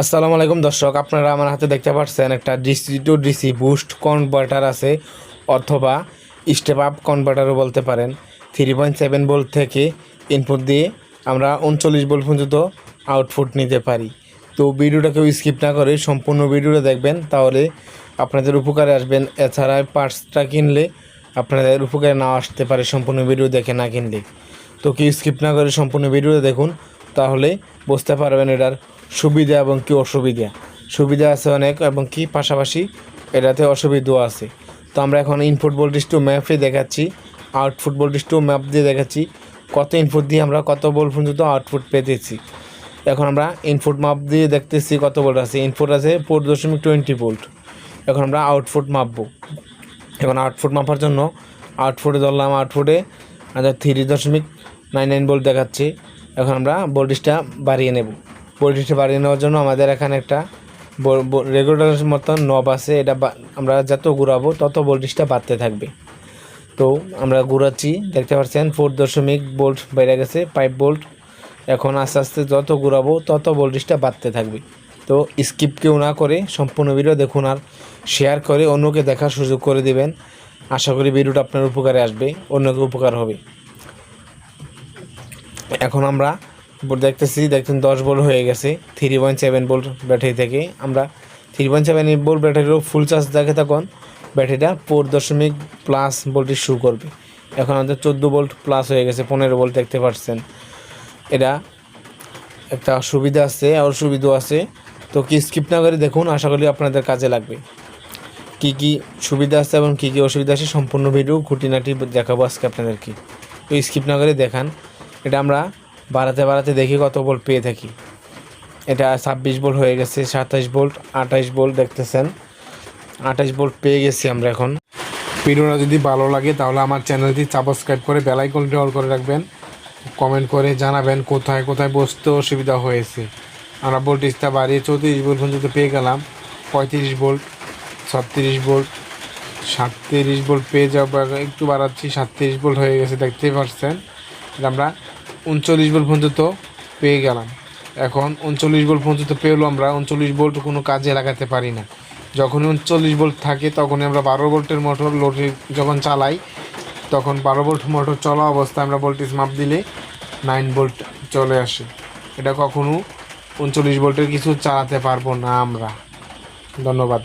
আসসালামু আলাইকুম দর্শক, আপনারা আমার হাতে দেখতে পাচ্ছেন একটা DC two DC boost converter আছে, অথবা স্টেপ আপ কনভার্টারও বলতে পারেন। 3.7 ভোল্ট থেকে ইনপুট দিয়ে আমরা 39 ভোল্ট পর্যন্ত আউটপুট নিতে পারি। তো ভিডিওটা কেউ স্কিপ না করে সম্পূর্ণ ভিডিওটা দেখবেন, তাহলে আপনাদের উপকারে আসবেন। এছাড়া পার্টসটা কিনলে আপনাদের উপকারে না আসতে পারে সম্পূর্ণ ভিডিও দেখে না কিনলে। তো কেউ স্কিপ না করে সম্পূর্ণ ভিডিওটা দেখুন, তাহলে বুঝতে পারবেন এটার সুবিধা এবং কি অসুবিধা। সুবিধা আছে অনেক, এবং কি পাশাপাশি এটাতে অসুবিধাও আছে। তো আমরা এখন ইনপুট ভোল্টেজ টু ম্যাপে দেখাচ্ছি, আউটপুট ভোল্টেজ টু ম্যাপ দিয়ে দেখাচ্ছি কত ইনপুট দিয়ে আমরা কত ভোল্ট পর্যন্ত আউটপুট পেতেছি। এখন আমরা ইনপুট মাপ দিয়ে দেখতেছি কত ভোল্ট আছে। ইনপুট আছে 4.20 ভোল্ট। এখন আমরা আউটপুট মাপবো। এখন আউটপুট মাপার জন্য আউটপুটে ধরলাম, আউটপুটে 3.99 ভোল্ট দেখাচ্ছে। এখন আমরা ভোল্টেজটা বাড়িয়ে নেব। ভোল্টেজটা বাড়িয়ে নেওয়ার জন্য আমাদের এখানে একটা রেগুলেটরের মতন নব আছে, এটা আমরা যত ঘুরাবো তত ভোল্টেজটা বাড়তে থাকবে। তো আমরা ঘুরাচ্ছি, দেখতে পাচ্ছেন 4 ভোল্ট বেড়ে গেছে, 5 ভোল্ট। এখন আস্তে আস্তে যত ঘুরাবো তত ভোল্টেজটা বাড়তে থাকবে। তো স্কিপ কেউ না করে সম্পূর্ণ ভিডিও দেখুন, আর শেয়ার করে অন্যকে দেখার সুযোগ করে দিবেন। আশা করি ভিডিওটা আপনার উপকারে আসবে, অন্যকে উপকার হবে। এখন আমরা দেখতেন 10 ভোল্ট হয়ে গেছে 3.7 ভোল্ট ব্যাটারি থেকে। আমরা 3.7 ভোল্ট ব্যাটারিরও ফুল চার্জ দেখে তখন ব্যাটারিটা 4+ ভোল্টেজ শু করবে। এখন আমাদের 14 ভোল্ট প্লাস হয়ে গেছে, 15 ভোল্ট দেখতে পাচ্ছেন। এটা একটা সুবিধা আছে আর অসুবিধাও আছে। তো কি স্কিপ না করে দেখুন, আশা করি আপনাদের কাজে লাগবে। কি কি সুবিধা আছে এবং কি কি অসুবিধা আছে সম্পূর্ণ ভিডিও খুঁটিনাটি দেখাবো আজকে আপনাদেরকে। তো স্কিপ না করে দেখান। এটা আমরা বাড়াতে দেখি কত ভোল্ট পেয়ে থাকি। এটা 26 ভোল্ট হয়ে গেছে, 27 ভোল্ট, 28 ভোল্ট দেখতেছেন। 28 ভোল্ট পেয়ে গেছি আমরা এখন। ভিডিওটা যদি ভালো লাগে তাহলে আমার চ্যানেলটি সাবস্ক্রাইব করে বেল আইকনটি অল করে রাখবেন। কমেন্ট করে জানাবেন কোথায় কোথায় বসতে অসুবিধা হয়েছে। আমরা ভোল্টেজটা বাড়িয়ে 34 ভোল্ট পর্যন্ত পেয়ে গেলাম। 35 ভোল্ট, 36 ভোল্ট, 37 ভোল্ট পেয়ে যাবো। একটু বাড়াচ্ছি, 37 ভোল্ট হয়ে গেছে দেখতেই পাচ্ছেন। আমরা 39 ভোল্ট পর্যন্ত পেয়ে গেলাম। এখন 39 ভোল্ট পর্যন্ত পেলেও আমরা 39 ভোল্ট কোনো কাজে লাগাতে পারি না। যখন 39 ভোল্ট থাকে তখনই আমরা 12 ভোল্টের মোটর লোডে যখন চালাই, তখন 12 ভোল্ট মোটর চলা অবস্থায় আমরা ভোল্টেজ মাপ দিলে 9 ভোল্ট চলে আসে। এটা কখনো 39 ভোল্টের কিছু চালাতে পারবো না আমরা। ধন্যবাদ।